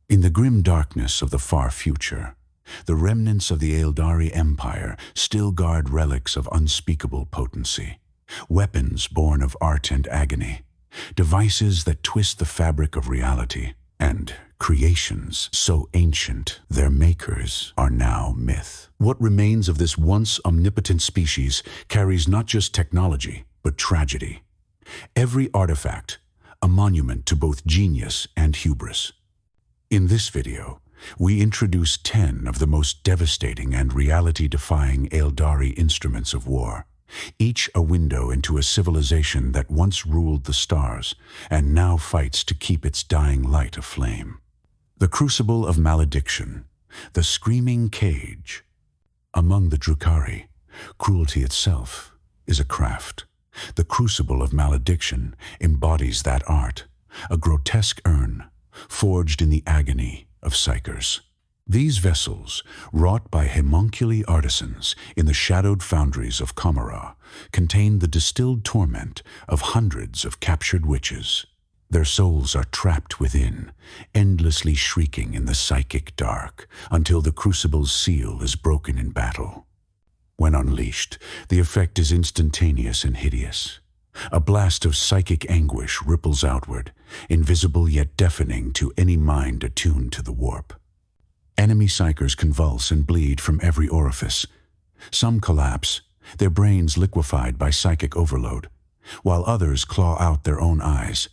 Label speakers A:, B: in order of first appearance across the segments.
A: In the grim darkness of the far future, the remnants of the Aeldari Empire still guard relics of unspeakable potency, weapons born of art and agony, devices that twist the fabric of reality, and creations so ancient their makers are now myth. What remains of this once omnipotent species carries not just technology, but tragedy. Every artifact, a monument to both genius and hubris. In this video, we introduce 10 of the most devastating and reality-defying Aeldari instruments of war, each a window into a civilization that once ruled the stars and now fights to keep its dying light aflame. The Crucible of Malediction, the Screaming Cage. Among the Drukhari, cruelty itself is a craft. The Crucible of Malediction embodies that art, a grotesque urn, forged in the agony of psychers. These vessels, wrought by homunculi artisans in the shadowed foundries of Kamara, contain the distilled torment of hundreds of captured witches. Their souls are trapped within, endlessly shrieking in the psychic dark until the crucible's seal is broken in battle. When unleashed, the effect is instantaneous and hideous. A blast of psychic anguish ripples outward, invisible yet deafening to any mind attuned to the warp. Enemy psychers convulse and bleed from every orifice. Some collapse, their brains liquefied by psychic overload, while others claw out their own eyes,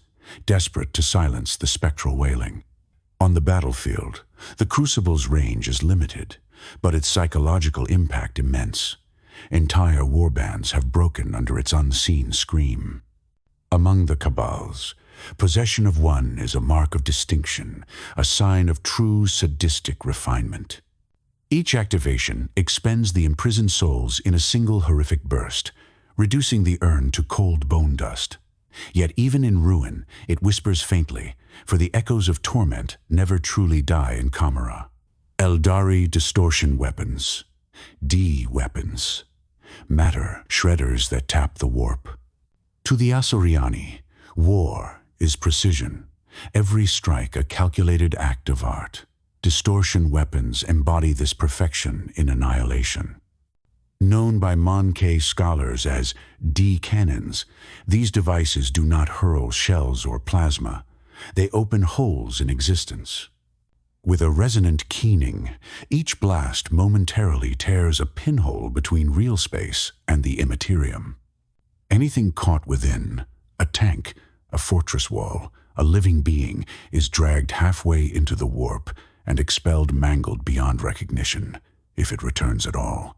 A: desperate to silence the spectral wailing. On the battlefield, the Crucible's range is limited, but its psychological impact immense. Entire warbands have broken under its unseen scream. Among the Cabals, possession of one is a mark of distinction, a sign of true sadistic refinement. Each activation expends the imprisoned souls in a single horrific burst, reducing the urn to cold bone dust. Yet even in ruin, it whispers faintly, for the echoes of torment never truly die in Kamara. Aeldari Distortion Weapons. D-Weapons. Matter shredders that tap the warp. To the Asuryani, war is precision, every strike a calculated act of art. Distortion weapons embody this perfection in annihilation. Known by Mon-K scholars as D-cannons, these devices do not hurl shells or plasma. They open holes in existence. With a resonant keening, each blast momentarily tears a pinhole between real space and the immaterium. Anything caught within, a tank, a fortress wall, a living being, is dragged halfway into the warp and expelled mangled beyond recognition, if it returns at all.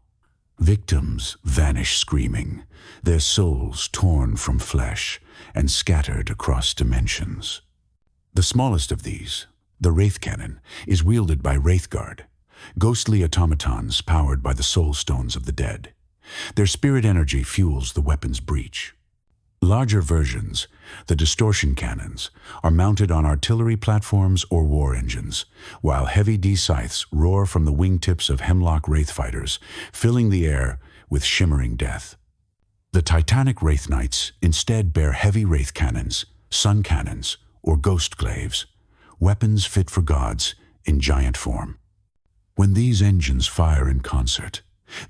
A: Victims vanish screaming, their souls torn from flesh and scattered across dimensions. The smallest of these, the Wraith Cannon, is wielded by Wraithguard, ghostly automatons powered by the soul stones of the dead. Their spirit energy fuels the weapon's breach. Larger versions, the Distortion Cannons, are mounted on artillery platforms or war engines, while heavy D-scythes roar from the wingtips of Hemlock Wraith fighters, filling the air with shimmering death. The Titanic Wraith Knights instead bear heavy Wraith Cannons, Sun Cannons, or Ghost Glaives, weapons fit for gods in giant form. When these engines fire in concert,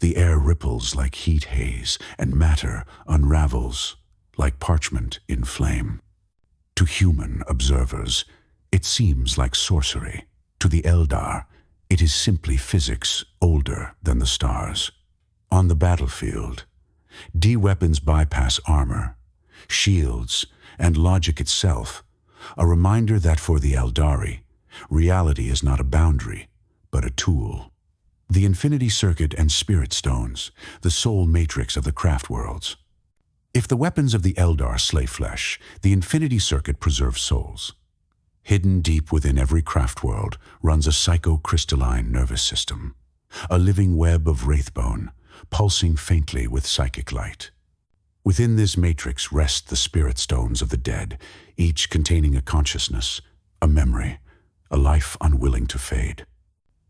A: the air ripples like heat haze and matter unravels like parchment in flame. To human observers, it seems like sorcery. To the Eldar, it is simply physics older than the stars. On the battlefield, D-weapons bypass armor, shields, and logic itself, a reminder that for the Aeldari, reality is not a boundary, but a tool. The Infinity Circuit and Spirit Stones, the soul matrix of the Craftworlds. If the weapons of the Eldar slay flesh, the Infinity Circuit preserves souls. Hidden deep within every Craftworld runs a psycho-crystalline nervous system, a living web of wraithbone, pulsing faintly with psychic light. Within this matrix rest the spirit stones of the dead, each containing a consciousness, a memory, a life unwilling to fade.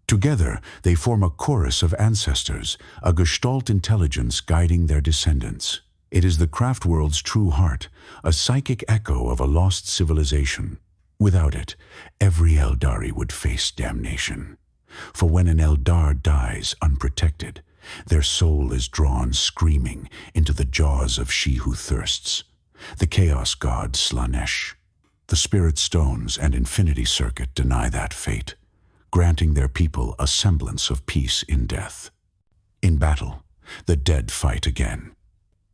A: Together, they form a chorus of ancestors, a gestalt intelligence guiding their descendants. It is the Craftworld's true heart, a psychic echo of a lost civilization. Without it, every Aeldari would face damnation. For when an Eldar dies unprotected, their soul is drawn screaming into the jaws of she who thirsts, the chaos god Slaanesh. The Spirit Stones and Infinity Circuit deny that fate, granting their people a semblance of peace in death. In battle, the dead fight again.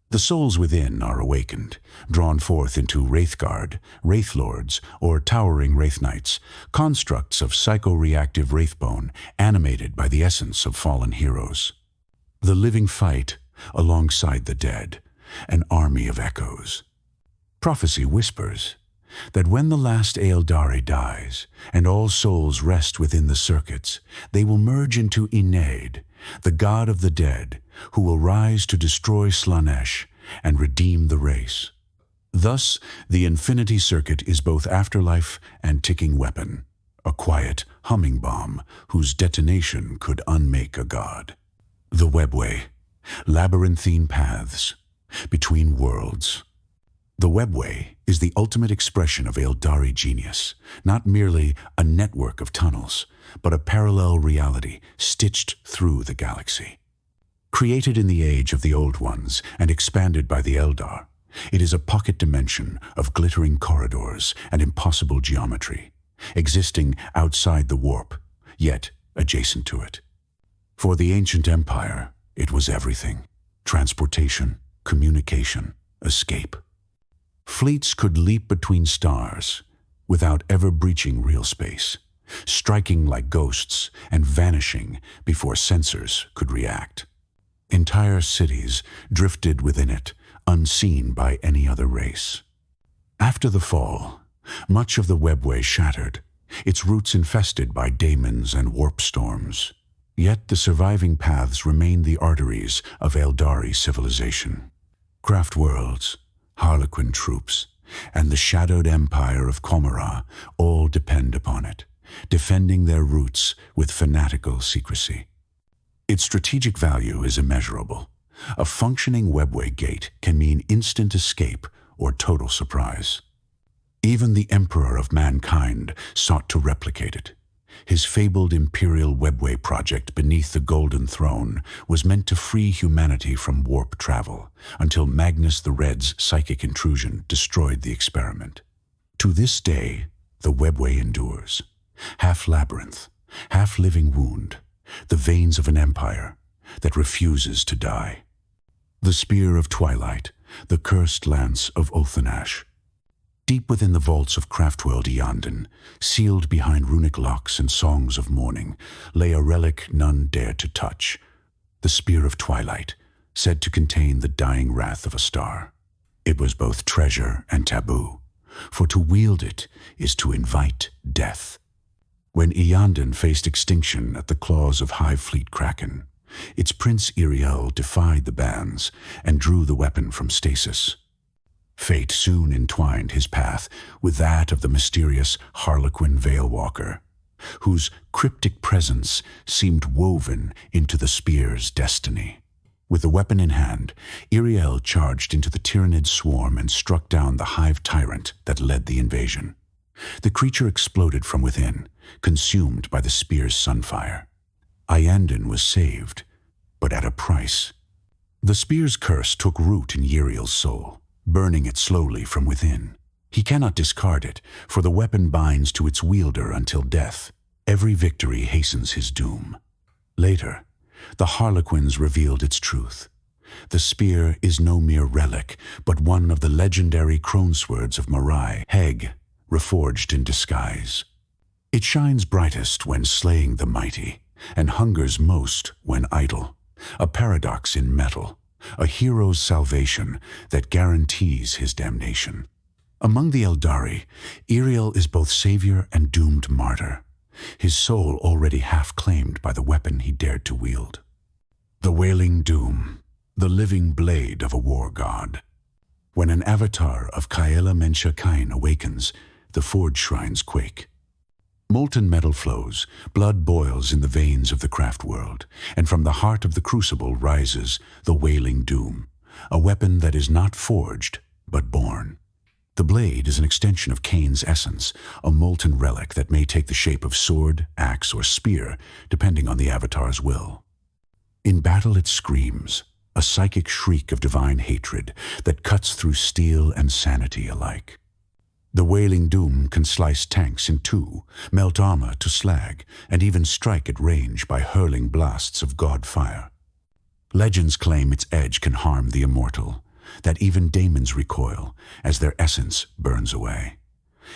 A: The souls within are awakened, drawn forth into Wraithguard, Wraithlords, or towering Wraith Knights, constructs of psycho-reactive Wraithbone animated by the essence of fallen heroes. The living fight alongside the dead, an army of echoes. Prophecy whispers that when the last Aeldari dies and all souls rest within the circuits, they will merge into Enead, the god of the dead, who will rise to destroy Slaanesh and redeem the race. Thus, the Infinity Circuit is both afterlife and ticking weapon, a quiet humming bomb whose detonation could unmake a god. The Webway, labyrinthine paths between worlds. The Webway is the ultimate expression of Aeldari genius, not merely a network of tunnels, but a parallel reality stitched through the galaxy. Created in the age of the Old Ones and expanded by the Eldar, it is a pocket dimension of glittering corridors and impossible geometry, existing outside the warp, yet adjacent to it. For the ancient empire, it was everything: transportation, communication, escape. Fleets could leap between stars without ever breaching real space, striking like ghosts and vanishing before sensors could react. Entire cities drifted within it, unseen by any other race. After the fall, much of the Webway shattered, its roots infested by daemons and warp storms. Yet the surviving paths remain the arteries of Aeldari civilization. Craftworlds, Harlequin troops, and the shadowed empire of Comora all depend upon it, defending their roots with fanatical secrecy. Its strategic value is immeasurable. A functioning Webway gate can mean instant escape or total surprise. Even the Emperor of Mankind sought to replicate it. His fabled Imperial Webway project beneath the Golden Throne was meant to free humanity from warp travel, until Magnus the Red's psychic intrusion destroyed the experiment. To this day, the Webway endures. Half labyrinth, half living wound, the veins of an empire that refuses to die. The Spear of Twilight, the cursed lance of Othanash. Deep within the vaults of Craftworld Eondon, sealed behind runic locks and songs of mourning, lay a relic none dared to touch, the Spear of Twilight, said to contain the dying wrath of a star. It was both treasure and taboo, for to wield it is to invite death. When Eondon faced extinction at the claws of Hive Fleet Kraken, its Prince Iriel defied the bans and drew the weapon from stasis. Fate soon entwined his path with that of the mysterious Harlequin Veilwalker, whose cryptic presence seemed woven into the spear's destiny. With the weapon in hand, Iriel charged into the Tyranid swarm and struck down the Hive tyrant that led the invasion. The creature exploded from within, consumed by the spear's sunfire. Eondon was saved, but at a price. The spear's curse took root in Iriel's soul, burning it slowly from within. He cannot discard it, for the weapon binds to its wielder until death. Every victory hastens his doom. Later, the Harlequins revealed its truth. The spear is no mere relic, but one of the legendary Croneswords of Morai-Heg, reforged in disguise. It shines brightest when slaying the mighty, and hungers most when idle, a paradox in metal. A hero's salvation that guarantees his damnation. Among the Aeldari, Iriel is both savior and doomed martyr, his soul already half claimed by the weapon he dared to wield. The Wailing Doom, the living blade of a war god. When an avatar of Khaine awakens, the forge shrines quake. Molten metal flows, blood boils in the veins of the craft world, and from the heart of the crucible rises the Wailing Doom, a weapon that is not forged, but born. The blade is an extension of Khaine's essence, a molten relic that may take the shape of sword, axe, or spear, depending on the avatar's will. In battle it screams, a psychic shriek of divine hatred that cuts through steel and sanity alike. The Wailing Doom can slice tanks in two, melt armor to slag, and even strike at range by hurling blasts of god fire. Legends claim its edge can harm the immortal, that even daemons recoil as their essence burns away.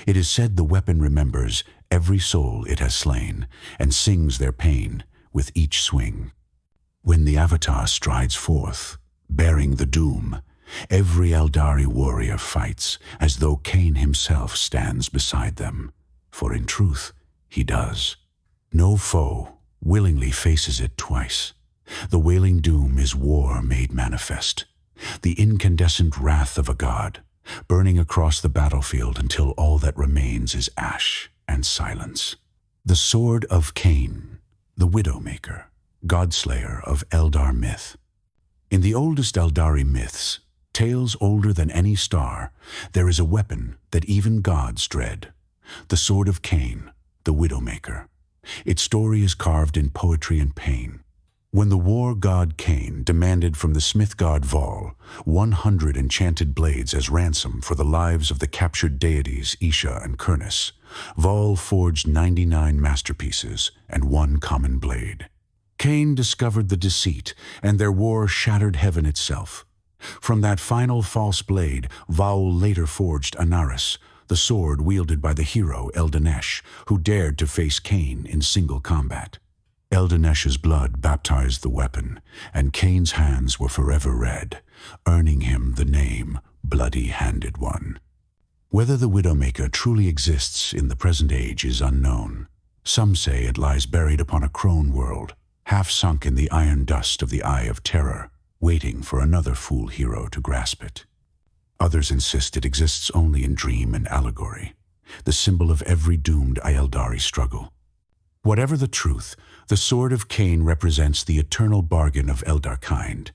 A: It is said the weapon remembers every soul it has slain and sings their pain with each swing. When the avatar strides forth, bearing the doom, every Aeldari warrior fights as though Khaine himself stands beside them, for in truth he does. No foe willingly faces it twice. The Wailing Doom is war made manifest, the incandescent wrath of a god, burning across the battlefield until all that remains is ash and silence. The Sword of Khaine, the Widowmaker, godslayer of Eldar myth. In the oldest Aeldari myths, tales older than any star, there is a weapon that even gods dread, the Sword of Khaine, the Widowmaker. Its story is carved in poetry and pain. When the war god Khaine demanded from the smith god Vaul 100 enchanted blades as ransom for the lives of the captured deities Isha and Kurnis, Vaul forged 99 masterpieces and one common blade. Khaine discovered the deceit, and their war shattered heaven itself. From that final false blade, Vaul later forged Anaris, the sword wielded by the hero Eldanesh, who dared to face Khaine in single combat. Eldanesh's blood baptized the weapon, and Khaine's hands were forever red, earning him the name Bloody-Handed One. Whether the Widowmaker truly exists in the present age is unknown. Some say it lies buried upon a crone world, half sunk in the iron dust of the Eye of Terror, waiting for another fool hero to grasp it. Others insist it exists only in dream and allegory, the symbol of every doomed Aeldari struggle. Whatever the truth, the Sword of Khaine represents the eternal bargain of Eldarkind,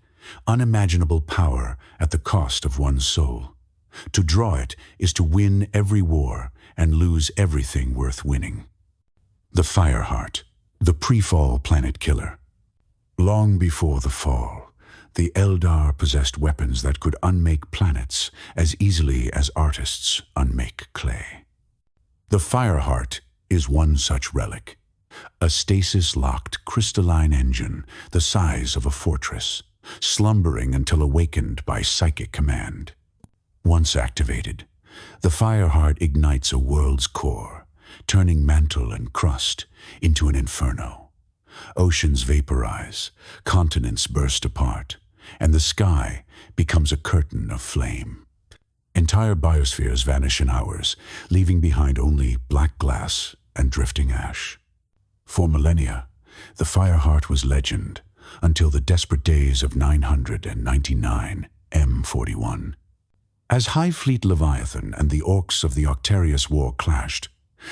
A: unimaginable power at the cost of one's soul. To draw it is to win every war and lose everything worth winning. The Fireheart, the pre-fall planet killer. Long before the fall, the Eldar possessed weapons that could unmake planets as easily as artists unmake clay. The Fireheart is one such relic. A stasis-locked crystalline engine the size of a fortress, slumbering until awakened by psychic command. Once activated, the Fireheart ignites a world's core, turning mantle and crust into an inferno. Oceans vaporize, continents burst apart, and the sky becomes a curtain of flame. Entire biospheres vanish in hours, leaving behind only black glass and drifting ash. For millennia, the Fireheart was legend, until the desperate days of 999 M41. As High Fleet Leviathan and the orcs of the Octarius War clashed,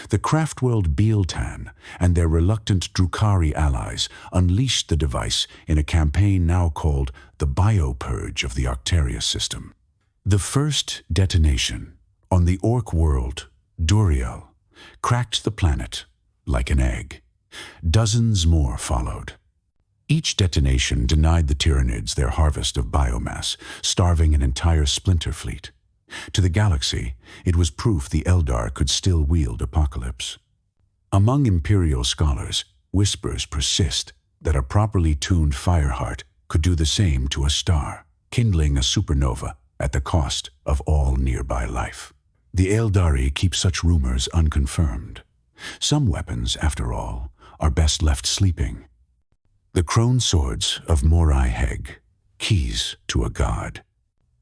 A: the Craftworld Bealtan and their reluctant Drukhari allies unleashed the device in a campaign now called the Biopurge of the Octarius system. The first detonation on the orc world, Duriel, cracked the planet like an egg. Dozens more followed. Each detonation denied the Tyranids their harvest of biomass, starving an entire splinter fleet. To the galaxy, it was proof the Eldar could still wield apocalypse. Among Imperial scholars, whispers persist that a properly tuned Fireheart could do the same to a star, kindling a supernova at the cost of all nearby life. The Aeldari keep such rumors unconfirmed. Some weapons, after all, are best left sleeping. The Croneswords of Morai-Heg, keys to a god.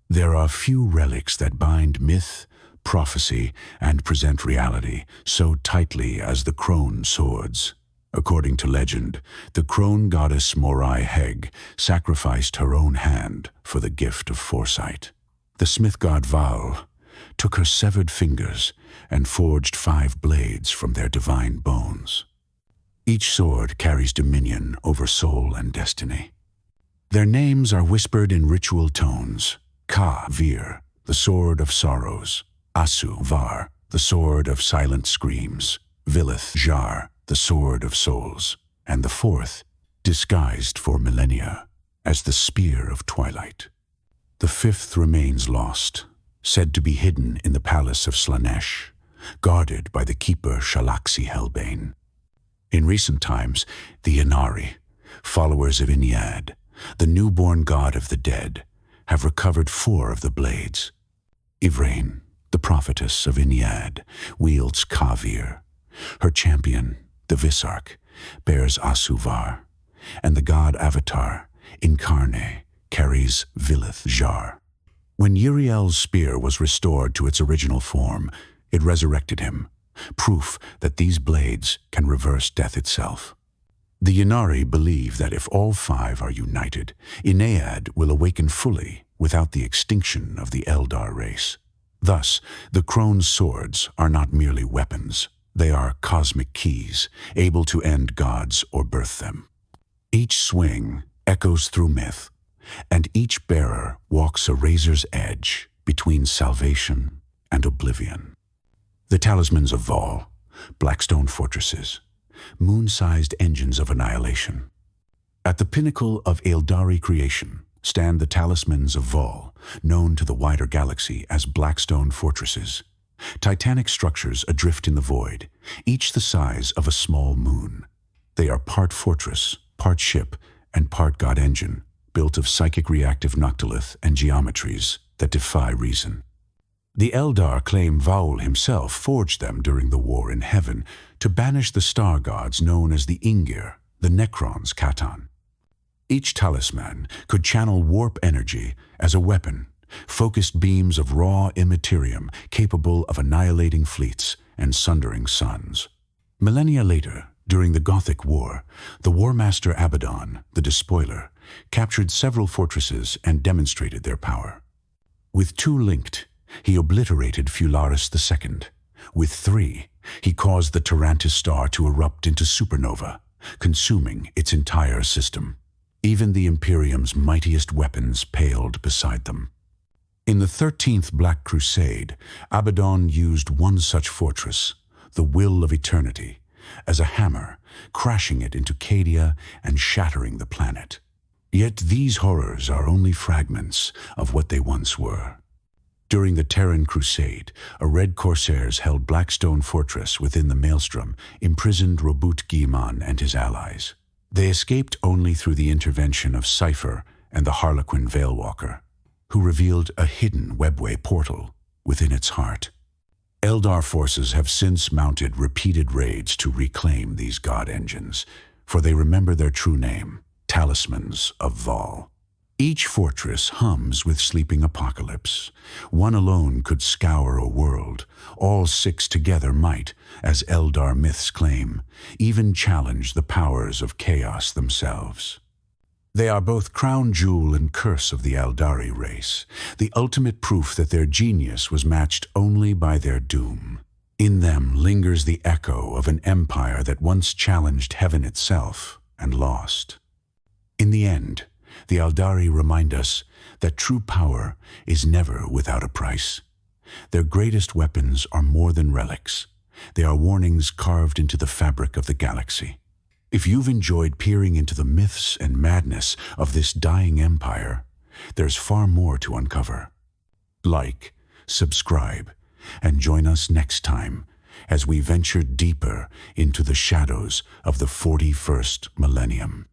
A: There are few relics that bind myth, prophecy, and present reality so tightly as the Crone swords. According to legend, the Crone goddess Morai-Heg sacrificed her own hand for the gift of foresight. The smith god Vaul took her severed fingers and forged 5 blades from their divine bones. Each sword carries dominion over soul and destiny. Their names are whispered in ritual tones: Ka Vir, the Sword of Sorrows; Asu Var, the Sword of Silent Screams, Vilith Jar, the Sword of Souls, and the fourth, disguised for millennia, as the Spear of Twilight. The fifth remains lost, said to be hidden in the palace of Slaanesh, guarded by the keeper Shalaxi Hellbane. In recent times, the Aeldari, followers of Inyad, the newborn god of the dead, have recovered 4 of the blades. Ivrain, the prophetess of Inyad, wields Kavir. Her champion, the Visarch, bears Asuvar, and the god Avatar, Incarne, carries Vilith Jar. When Uriel's spear was restored to its original form, it resurrected him, proof that these blades can reverse death itself. The Ynnari believe that if all 5 are united, Inyad will awaken fully without the extinction of the Eldar race. Thus, the Crone's swords are not merely weapons. They are cosmic keys, able to end gods or birth them. Each swing echoes through myth, and each bearer walks a razor's edge between salvation and oblivion. The Talismans of Vaul, Blackstone fortresses, moon-sized engines of annihilation. At the pinnacle of Aeldari creation stand the Talismans of Vaul, known to the wider galaxy as Blackstone fortresses. Titanic structures adrift in the void, each the size of a small moon. They are part fortress, part ship, and part god engine, built of psychic reactive noctilith and geometries that defy reason. The Eldar claim Vaul himself forged them during the war in heaven to banish the star gods known as the Ingir, the Necrons Catan. Each talisman could channel warp energy as a weapon, focused beams of raw immaterium capable of annihilating fleets and sundering suns. Millennia later, during the Gothic War, the War Master Abaddon, the Despoiler, captured several fortresses and demonstrated their power. With 2 linked, he obliterated Fularis II. With 3, he caused the Tarantis star to erupt into supernova, consuming its entire system. Even the Imperium's mightiest weapons paled beside them. In the 13th Black Crusade, Abaddon used one such fortress, the Will of Eternity, as a hammer, crashing it into Cadia and shattering the planet. Yet these horrors are only fragments of what they once were. During the Terran Crusade, a Red Corsairs held Blackstone Fortress within the Maelstrom, imprisoned Robut Guilliman and his allies. They escaped only through the intervention of Cypher and the Harlequin Veilwalker, who revealed a hidden Webway portal within its heart. Eldar forces have since mounted repeated raids to reclaim these god engines, for they remember their true name, Talismans of Vaul. Each fortress hums with sleeping apocalypse. One alone could scour a world. All 6 together might, as Eldar myths claim, even challenge the powers of chaos themselves. They are both crown jewel and curse of the Aeldari race, the ultimate proof that their genius was matched only by their doom. In them lingers the echo of an empire that once challenged heaven itself and lost. In the end, the Aeldari remind us that true power is never without a price. Their greatest weapons are more than relics. They are warnings carved into the fabric of the galaxy. If you've enjoyed peering into the myths and madness of this dying empire, there's far more to uncover. Like, subscribe, and join us next time as we venture deeper into the shadows of the 41st millennium.